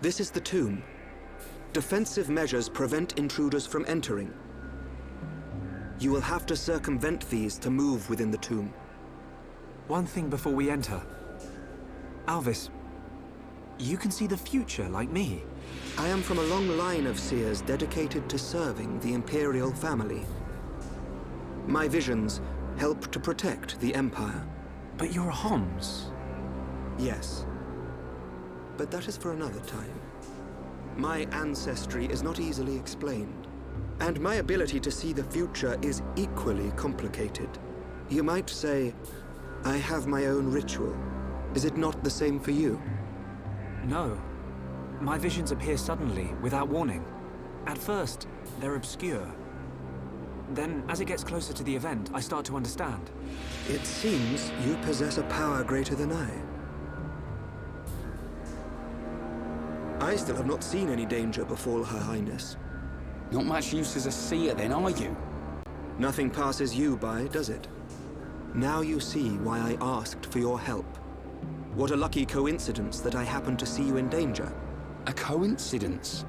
This is the tomb. Defensive measures prevent intruders from entering. You will have to circumvent these to move within the tomb. One thing before we enter. Alvis, you can see the future like me. I am from a long line of seers dedicated to serving the Imperial family. My visions help to protect the Empire. But you're a Homs. Yes. But that is for another time. My ancestry is not easily explained. And my ability to see the future is equally complicated. You might say, I have my own ritual. Is it not the same for you? No. My visions appear suddenly, without warning. At first, they're obscure. Then, as it gets closer to the event, I start to understand. It seems you possess a power greater than I. I still have not seen any danger befall Her Highness. Not much use as a seer then, are you? Nothing passes you by, does it? Now you see why I asked for your help. What a lucky coincidence that I happened to see you in danger. A coincidence?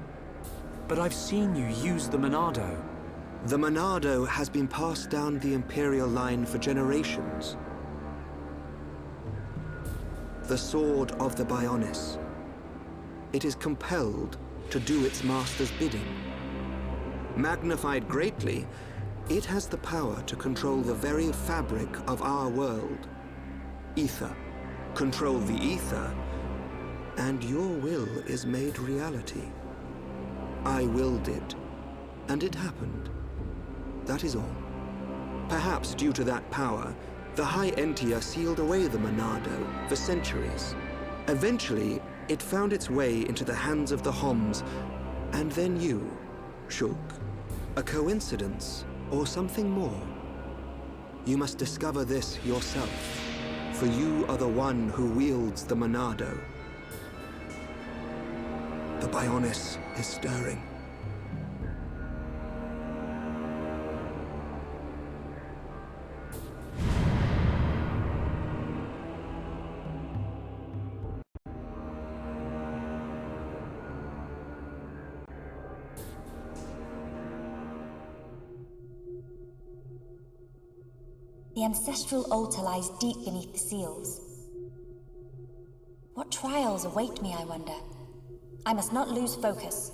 But I've seen you use the Monado. The Monado has been passed down the Imperial line for generations. The sword of the Bionis. It is compelled to do its master's bidding. Magnified greatly, it has the power to control the very fabric of our world. Ether. Control the ether, and your will is made reality. I willed it, and it happened. That is all. Perhaps due to that power, the High Entia sealed away the Monado for centuries. Eventually, it found its way into the hands of the Homs, and then you, Shulk. A coincidence, or something more? You must discover this yourself, for you are the one who wields the Monado. The Bionis is stirring. The ancestral altar lies deep beneath the seals. What trials await me, I wonder? I must not lose focus.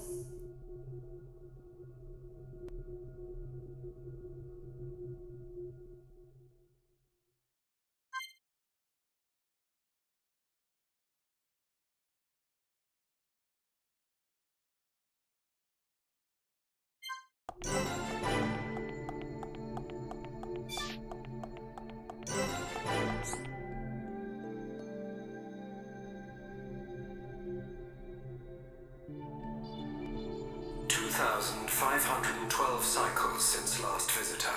$2,512 cycles since last visitor.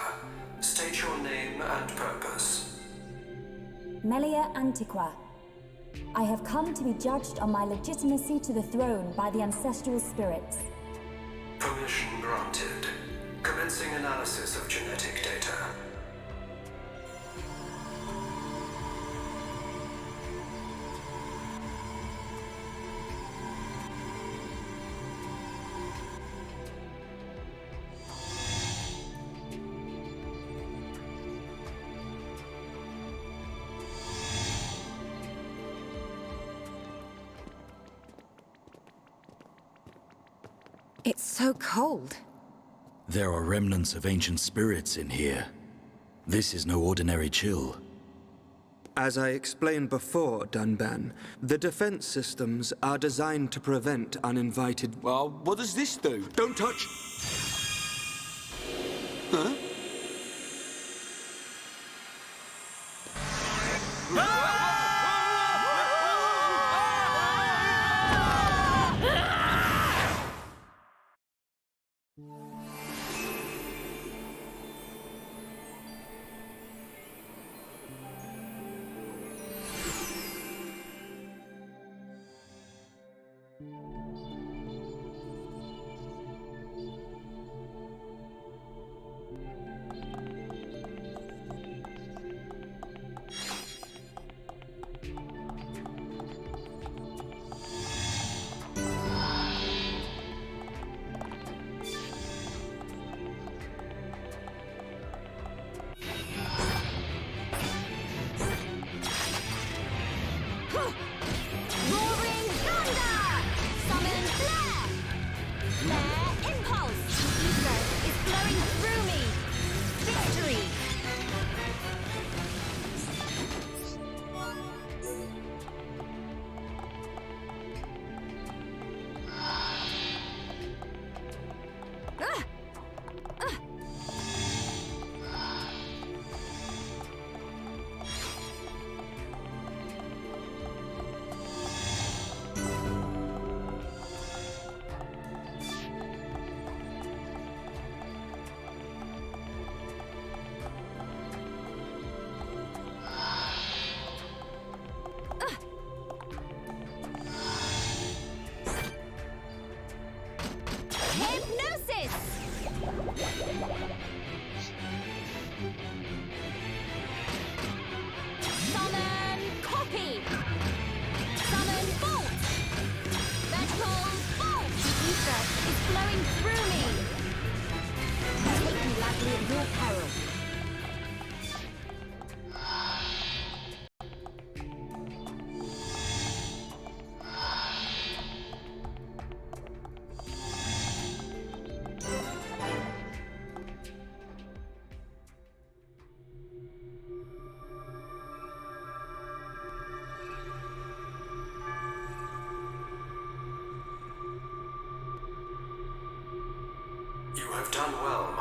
State your name and purpose. Melia Antiqua. I have come to be judged on my legitimacy to the throne by the ancestral spirits. Permission granted. Commencing analysis of genetic data. It's so cold. There are remnants of ancient spirits in here. This is no ordinary chill. As I explained before, Dunban, the defense systems are designed to prevent uninvited... Well, what does this do? Don't touch! Huh?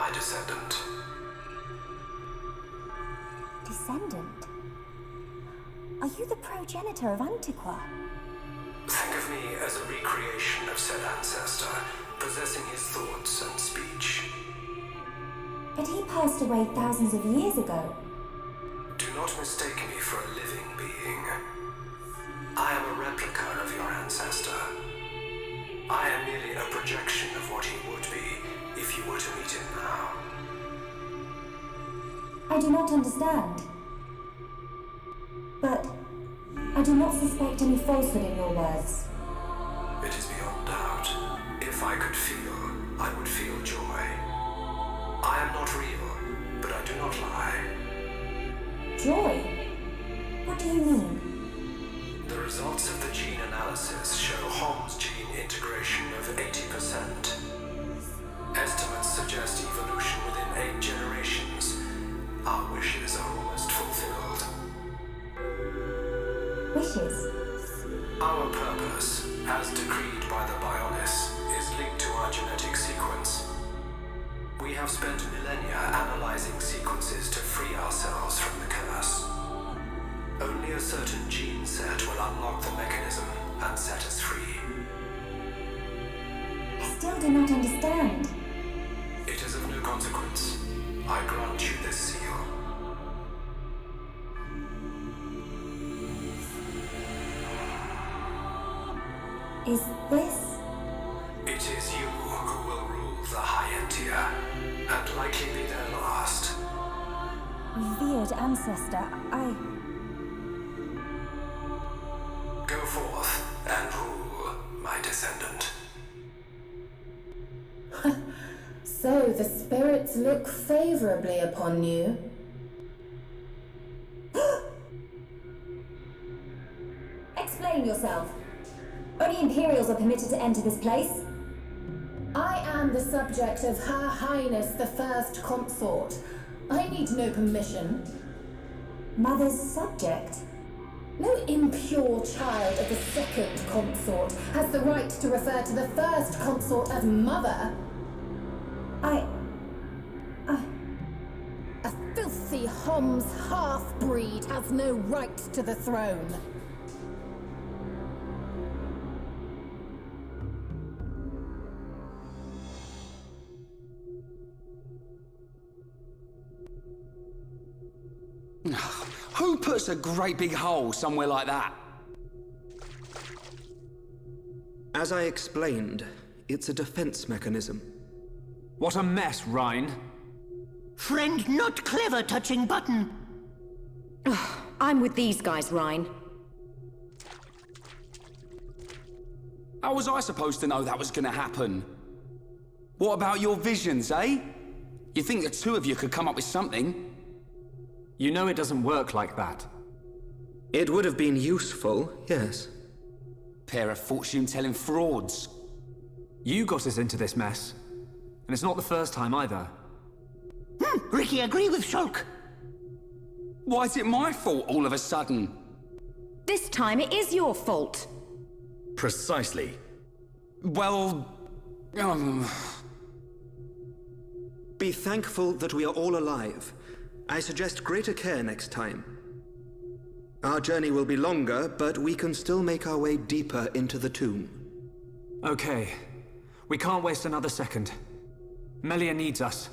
my descendant. Descendant? Are you the progenitor of Antiqua? Think of me as a recreation of said ancestor, possessing his thoughts and speech. But he passed away thousands of years ago. Do not mistake me for a living being. I am a replica of your ancestor. I am merely a projection of what he would be if you were to meet him now. I do not understand. But I do not suspect any falsehood in your words. It is beyond doubt. If I could feel, I would feel joy. I am not real, but I do not lie. Joy? What do you mean? The results of the gene analysis show Hom's gene integration of 80%. Estimates suggest evolution within 8 generations. Our wishes are almost fulfilled. Wishes? Our purpose, as decreed by the Bionis, is linked to our genetic sequence. We have spent millennia analyzing sequences to free ourselves from the curse. Only a certain gene set will unlock the mechanism and set us free. I still do not understand. It is of no consequence. I grant you this seal. Is this? It is you who will rule the Hyentia, and likely be their last. Revered ancestor, Go forth and rule, my descendant. So the spirits look favorably upon you. Explain yourself. Only Imperials are permitted to enter this place. I am the subject of Her Highness the First Consort. I need no permission. Mother's subject? No impure child of the Second Consort has the right to refer to the First Consort as Mother. A filthy Hom's half-breed has no right to the throne. Who puts a great big hole somewhere like that? As I explained, it's a defense mechanism. What a mess, Rhine. Friend not clever touching button. I'm with these guys, Rhine. How was I supposed to know that was gonna happen? What about your visions, eh? You think the two of you could come up with something? You know it doesn't work like that. It would have been useful, yes. Pair of fortune-telling frauds. You got us into this mess. And it's not the first time either. Ricky, agree with Shulk. Why is it my fault all of a sudden? This time it is your fault. Precisely. Well... Be thankful that we are all alive. I suggest greater care next time. Our journey will be longer, but we can still make our way deeper into the tomb. Okay. We can't waste another second. Melia needs us.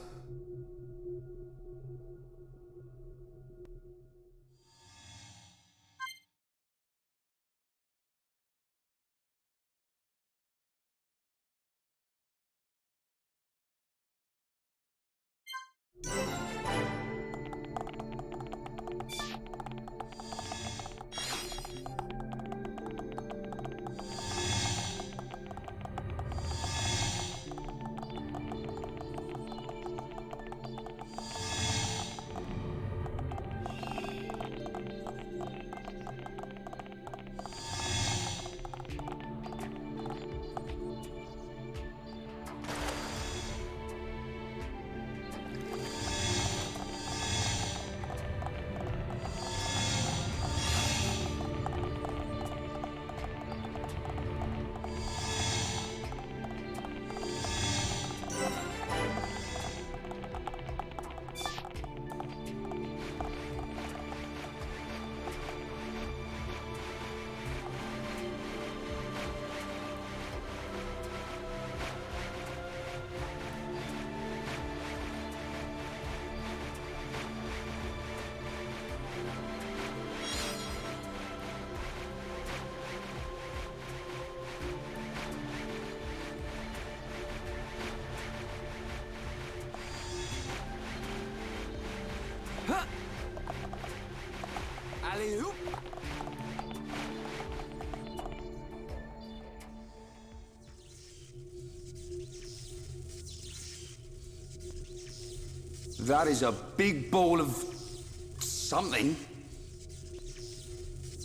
Alley-oop! That is a big ball of... something.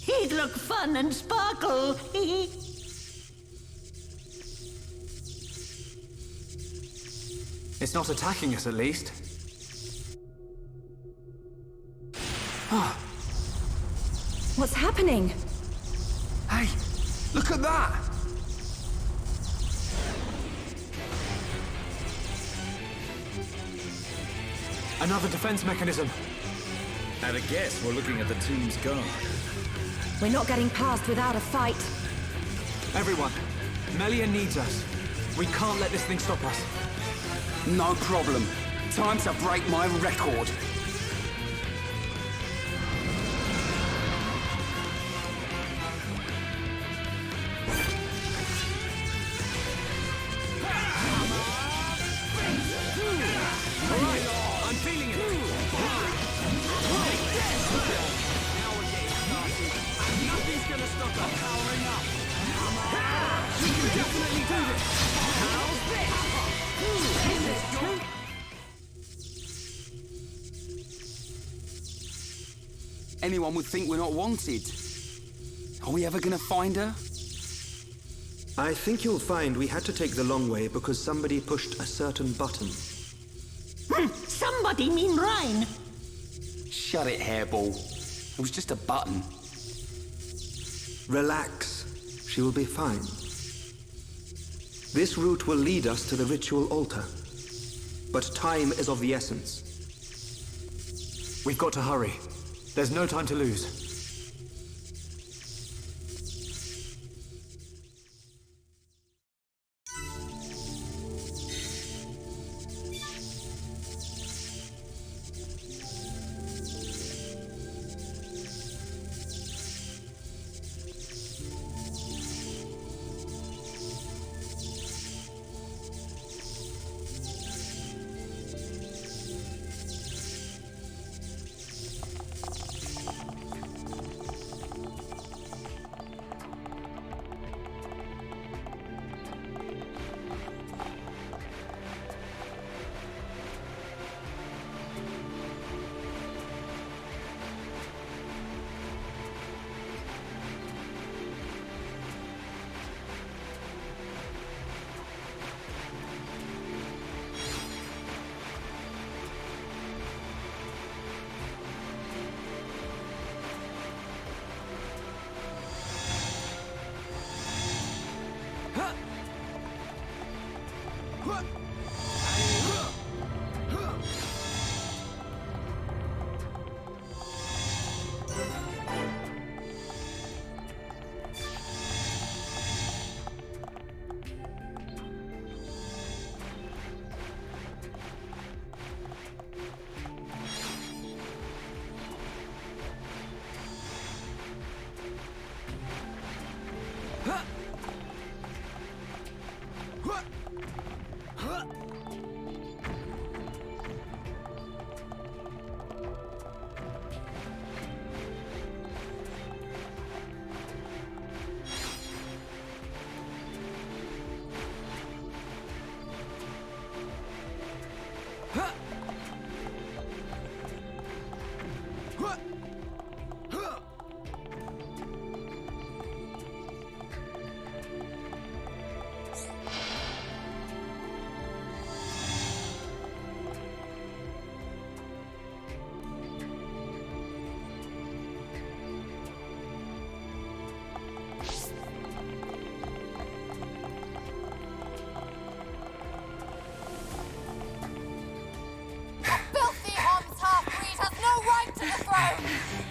He'd look fun and sparkle. It's not attacking us, at least. What's happening? Hey, look at that! Another defense mechanism. At a guess, we're looking at the tomb's guard. We're not getting past without a fight. Everyone, Melia needs us. We can't let this thing stop us. No problem. Time to break my record. I'm feeling it. Nothing's gonna stop us powering up. We can definitely do this. How's this? Anyone would think we're not wanted. Are we ever gonna find her? I think you'll find we had to take the long way because somebody pushed a certain button. Somebody mean Rhine. Shut it, hairball. It was just a button. Relax. She will be fine. This route will lead us to the ritual altar. But time is of the essence. We've got to hurry. There's no time to lose.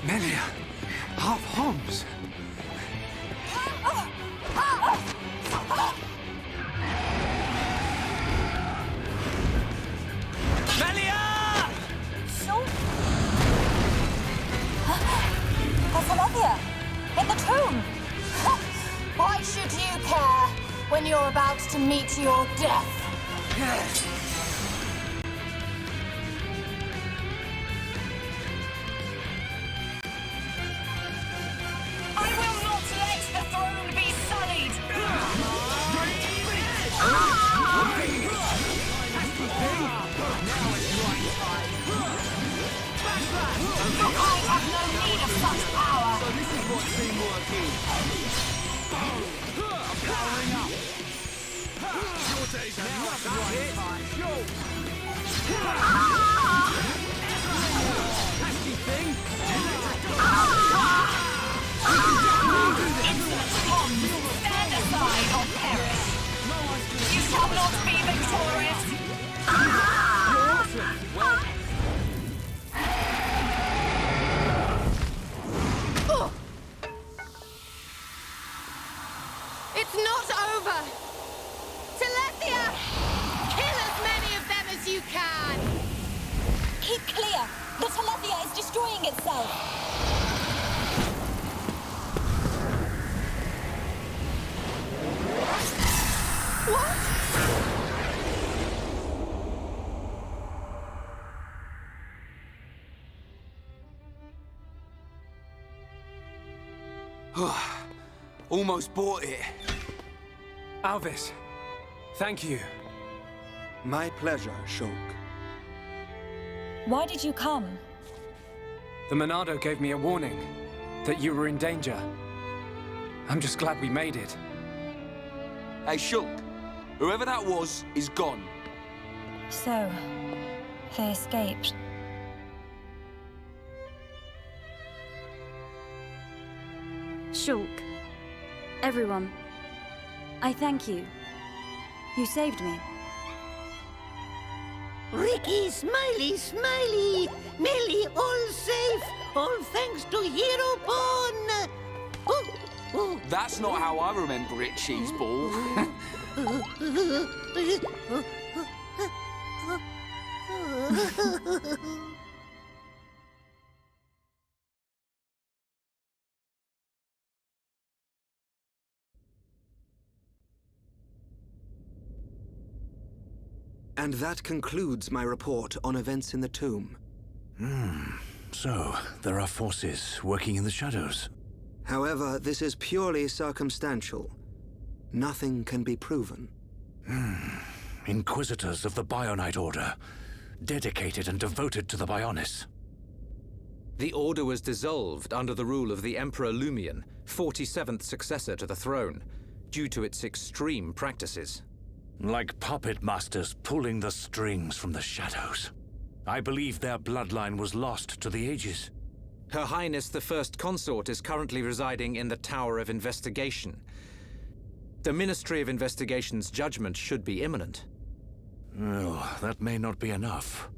Melia! Half Homs! Melia! That's Olivia! In the tomb! Why should you care when you're about to meet your death? I have no need of such power. So this is what teamwork is. I'm powering up. Your days are nothing right time. Yo! Nasty thing! Insolent Homs, stand aside or perish. You shall not be victorious. It's not over! Telethia! Kill as many of them as you can! Keep clear! The Telethia is destroying itself! What? Almost bought it. Alvis, thank you. My pleasure, Shulk. Why did you come? The Monado gave me a warning that you were in danger. I'm just glad we made it. Hey, Shulk. Whoever that was is gone. So, they escaped. Shulk. Everyone. I thank you. You saved me. Ricky, Smiley, Smiley! Melly, all safe! All thanks to Hero Pawn! Oh. That's not how I remember it, Cheeseball. And that concludes my report on events in the tomb. So, there are forces working in the shadows. However, this is purely circumstantial. Nothing can be proven. Inquisitors of the Bionite Order, dedicated and devoted to the Bionis. The Order was dissolved under the rule of the Emperor Lumion, 47th successor to the throne, due to its extreme practices. Like puppet masters pulling the strings from the shadows. I believe their bloodline was lost to the ages. Her Highness the First Consort is currently residing in the Tower of Investigation. The Ministry of Investigation's judgment should be imminent. Well, that may not be enough.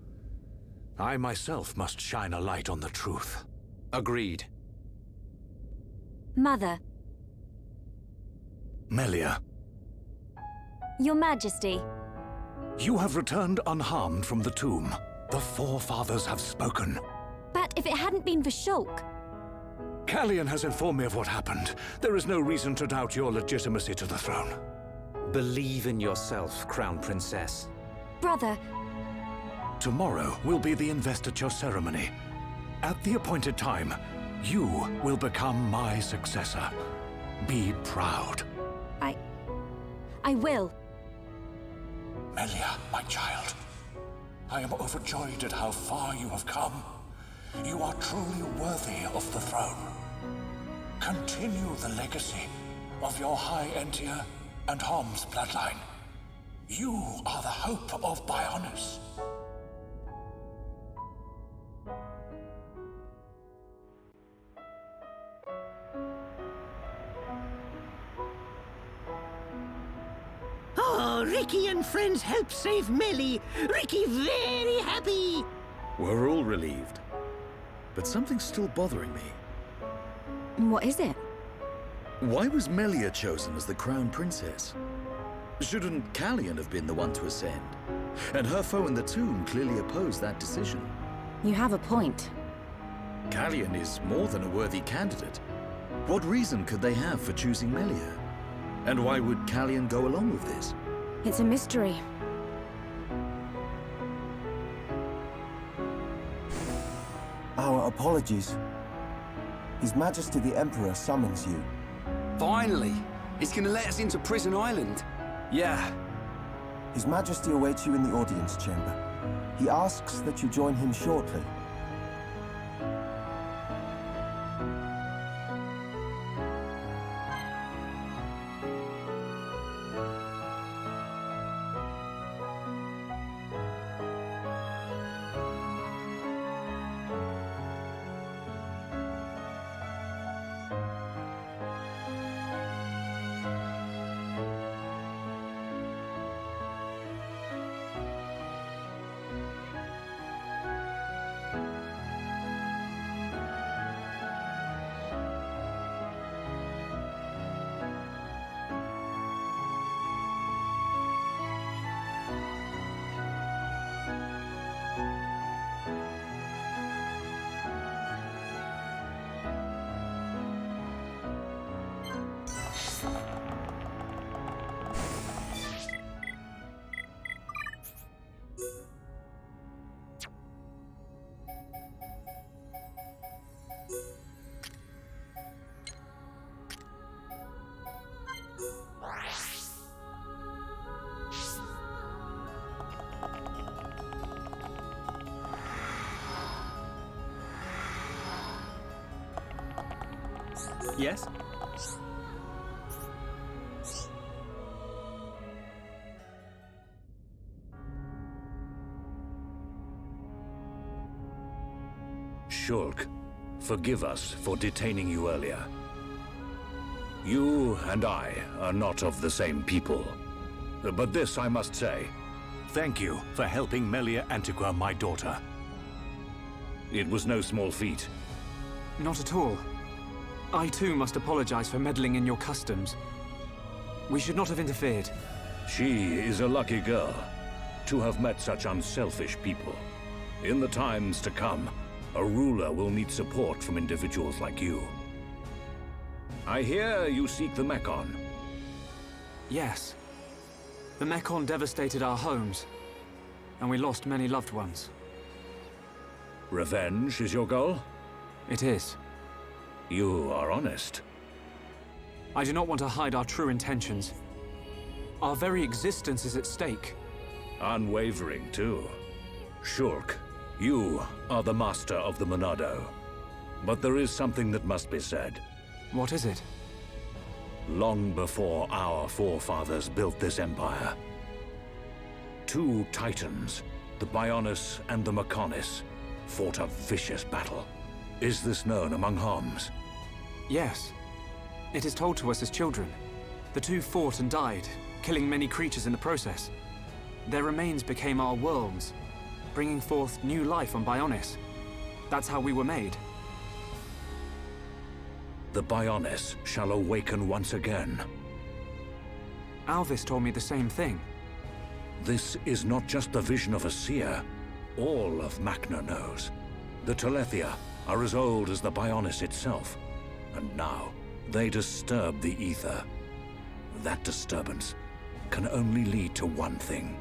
I myself must shine a light on the truth. Agreed. Mother. Melia. Your Majesty. You have returned unharmed from the tomb. The Forefathers have spoken. But if it hadn't been for Shulk... Callian has informed me of what happened. There is no reason to doubt your legitimacy to the throne. Believe in yourself, Crown Princess. Brother... Tomorrow will be the investiture ceremony. At the appointed time, you will become my successor. Be proud. I will. Melia, my child. I am overjoyed at how far you have come. You are truly worthy of the throne. Continue the legacy of your High Entia and Hom's bloodline. You are the hope of Bionis. Oh, Ricky and friends helped save Melly. Ricky very happy. We're all relieved. But something's still bothering me. What is it? Why was Melia chosen as the Crown Princess? Shouldn't Callian have been the one to ascend? And her foe in the tomb clearly opposed that decision. You have a point. Callian is more than a worthy candidate. What reason could they have for choosing Melia? And why would Callian go along with this? It's a mystery. Our apologies. His Majesty the Emperor summons you. Finally! He's gonna let us into Prison Island. Yeah. His Majesty awaits you in the audience chamber. He asks that you join him shortly. Yes? Shulk, forgive us for detaining you earlier. You and I are not of the same people. But this I must say. Thank you for helping Melia Antiqua, my daughter. It was no small feat. Not at all. I too must apologize for meddling in your customs. We should not have interfered. She is a lucky girl to have met such unselfish people. In the times to come, a ruler will need support from individuals like you. I hear you seek the Mechon. Yes. The Mechon devastated our homes, and we lost many loved ones. Revenge is your goal? It is. You are honest. I do not want to hide our true intentions. Our very existence is at stake. Unwavering, too. Shulk, you are the master of the Monado. But there is something that must be said. What is it? Long before our forefathers built this empire, two titans, the Bionis and the Mechonis, fought a vicious battle. Is this known among Homs? Yes. It is told to us as children. The two fought and died, killing many creatures in the process. Their remains became our worlds, bringing forth new life on Bionis. That's how we were made. The Bionis shall awaken once again. Alvis told me the same thing. This is not just the vision of a seer. All of Macna knows. The Telethia are as old as the Bionis itself. And now, they disturb the ether. That disturbance can only lead to one thing.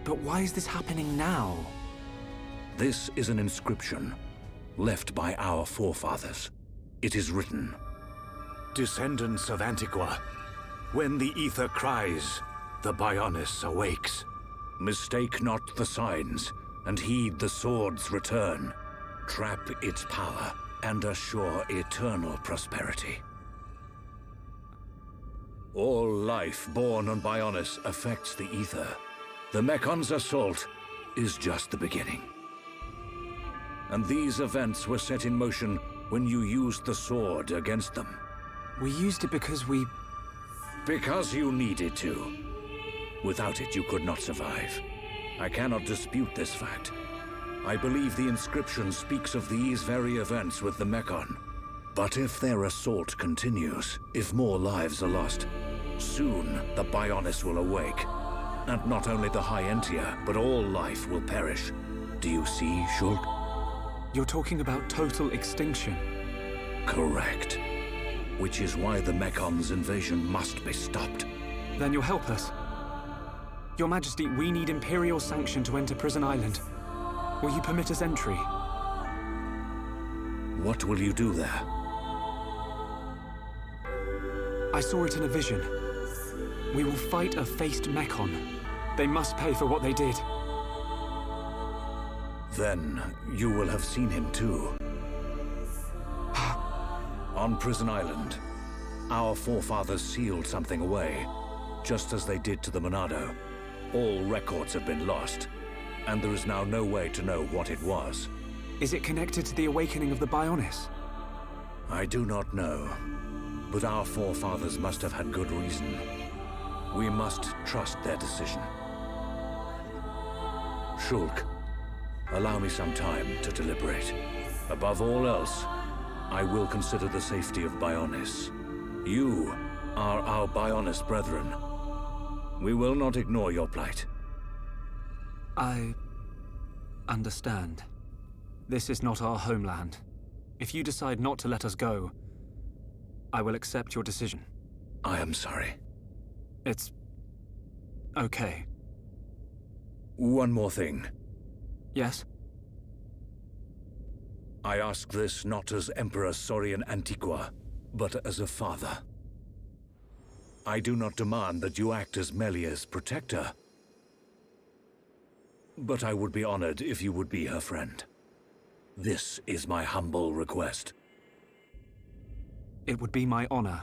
But why is this happening now? This is an inscription left by our forefathers. It is written, Descendants of Antiqua, when the ether cries, the Bionis awakes. Mistake not the signs, and heed the sword's return. Trap its power, and assure eternal prosperity. All life born on Bionis affects the ether. The Mekon's assault is just the beginning. And these events were set in motion when you used the sword against them. We used it because we... Because you needed to. Without it, you could not survive. I cannot dispute this fact. I believe the inscription speaks of these very events with the Mechon. But if their assault continues, if more lives are lost, soon the Bionis will awake. And not only the High Entia, but all life will perish. Do you see, Shulk? You're talking about total extinction. Correct. Which is why the Mekon's invasion must be stopped. Then you'll help us. Your Majesty, we need Imperial sanction to enter Prison Island. Will you permit us entry? What will you do there? I saw it in a vision. We will fight a faced Mechon. They must pay for what they did. Then you will have seen him too. On Prison Island, our forefathers sealed something away, just as they did to the Monado. All records have been lost, and there is now no way to know what it was. Is it connected to the awakening of the Bionis? I do not know, but our forefathers must have had good reason. We must trust their decision. Shulk, allow me some time to deliberate. Above all else, I will consider the safety of Bionis. You are our Bionis brethren. We will not ignore your plight. I understand. This is not our homeland. If you decide not to let us go, I will accept your decision. I am sorry. It's okay. One more thing. Yes? I ask this not as Emperor Saurian Antiqua, but as a father. I do not demand that you act as Melia's protector, but I would be honored if you would be her friend. This is my humble request. It would be my honor.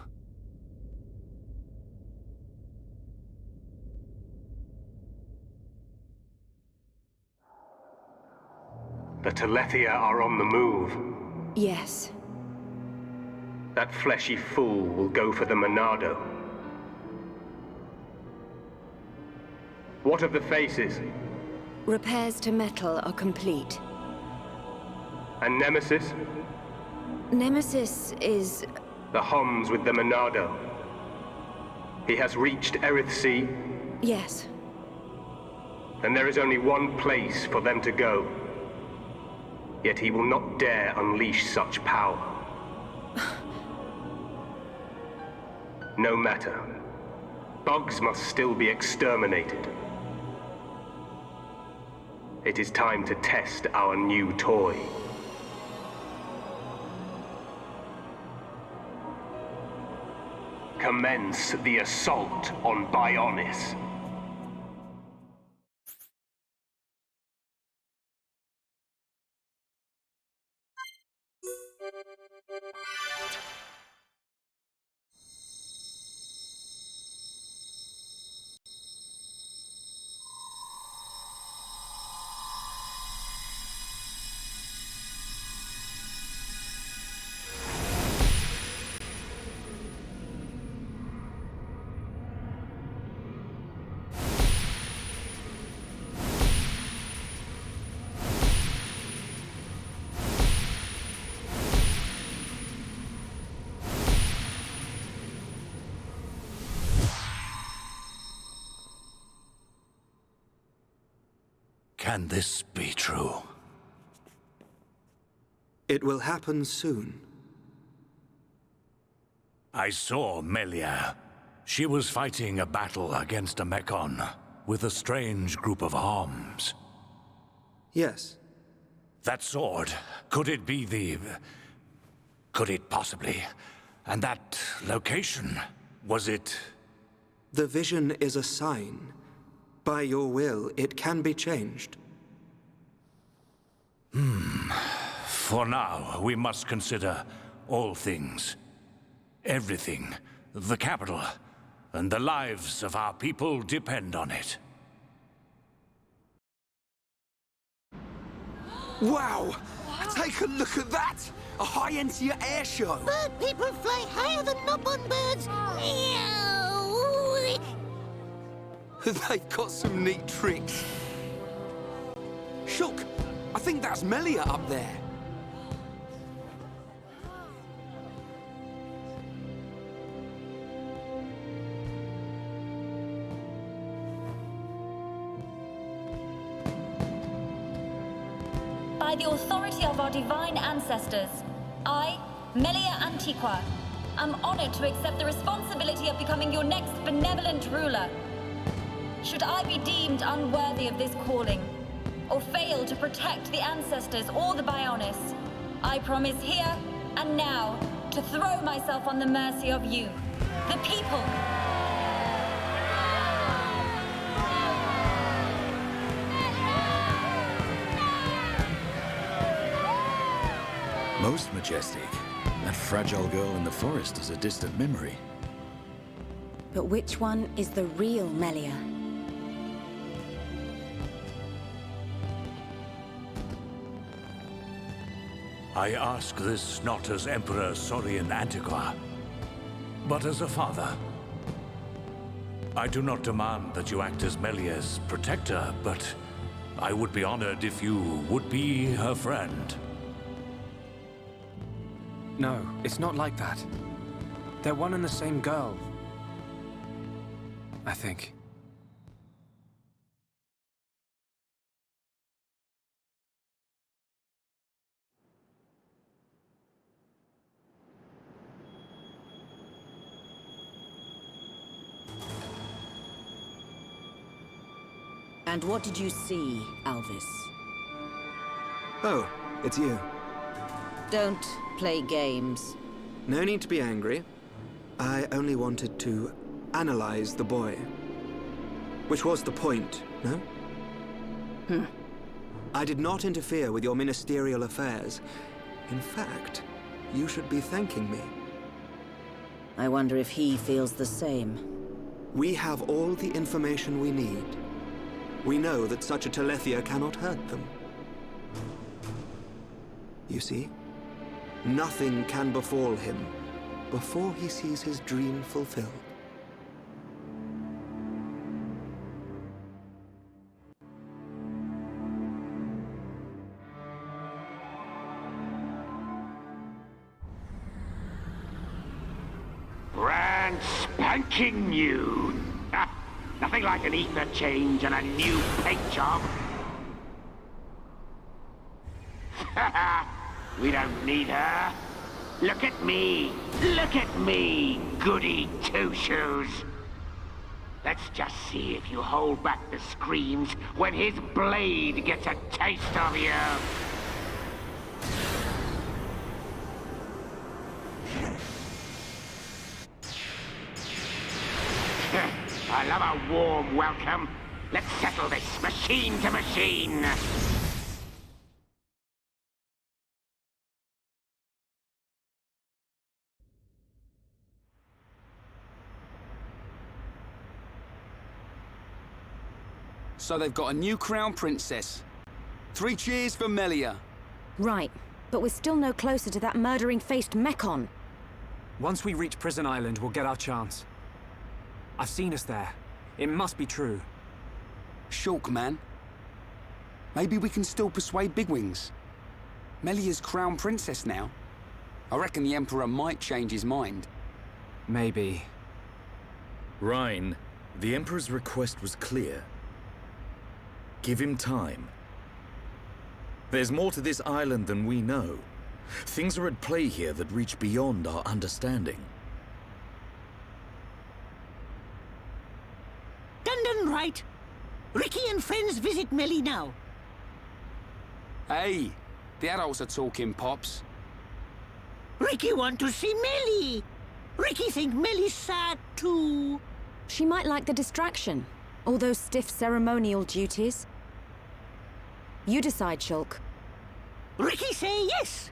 The Telethia are on the move. Yes. That fleshy fool will go for the Monado. What of the faces? Repairs to metal are complete. And Nemesis? Nemesis is... The Homs with the Monado. He has reached Erith Sea? Yes. Then there is only one place for them to go. Yet he will not dare unleash such power. No matter. Bugs must still be exterminated. It is time to test our new toy. Commence the assault on Bionis. Can this be true? It will happen soon. I saw Melia. She was fighting a battle against a Mechon with a strange group of Homs. Yes. That sword, could it be the... Could it possibly... And that location, was it... The vision is a sign. By your will, it can be changed. For now, we must consider all things. Everything. The capital. And the lives of our people depend on it. Wow! Take a look at that! A high-end air show! Bird people fly higher than knob-on birds! They've got some neat tricks. Shook! I think that's Melia up there. By the authority of our divine ancestors, I, Melia Antiqua, am honored to accept the responsibility of becoming your next benevolent ruler. Should I be deemed unworthy of this calling, or fail to protect the ancestors or the Bionis, I promise here and now to throw myself on the mercy of you, the people. Most majestic. That fragile girl in the forest is a distant memory. But which one is the real Melia? I ask this not as Emperor Saurian Antiqua, but as a father. I do not demand that you act as Melia's protector, but I would be honored if you would be her friend. No, it's not like that. They're one and the same girl. I think. And what did you see, Alvis? Oh, it's you. Don't play games. No need to be angry. I only wanted to analyze the boy. Which was the point, no? I did not interfere with your ministerial affairs. In fact, you should be thanking me. I wonder if he feels the same. We have all the information we need. We know that such a Telethia cannot hurt them. You see, nothing can befall him before he sees his dream fulfilled. Brand spanking new. Ah, nothing like an ether change and a new paint job. We don't need her. Look at me. Look at me, goody two-shoes. Let's just see if you hold back the screams when his blade gets a taste of you. I love a warm welcome. Let's settle this machine to machine. So they've got a new crown princess. 3 cheers for Melia. Right, but we're still no closer to that murdering-faced Mechon. Once we reach Prison Island, we'll get our chance. I've seen us there. It must be true. Shulk, man. Maybe we can still persuade Bigwings. Melia's crown princess now. I reckon the Emperor might change his mind. Maybe. Rhine, the Emperor's request was clear. Give him time. There's more to this island than we know. Things are at play here that reach beyond our understanding. Done right. Ricky and friends visit Melly now. Hey, the adults are talking, Pops. Ricky want to see Melly. Ricky think Melly's sad too. She might like the distraction. All those stiff ceremonial duties. You decide, Shulk. Ricky say yes.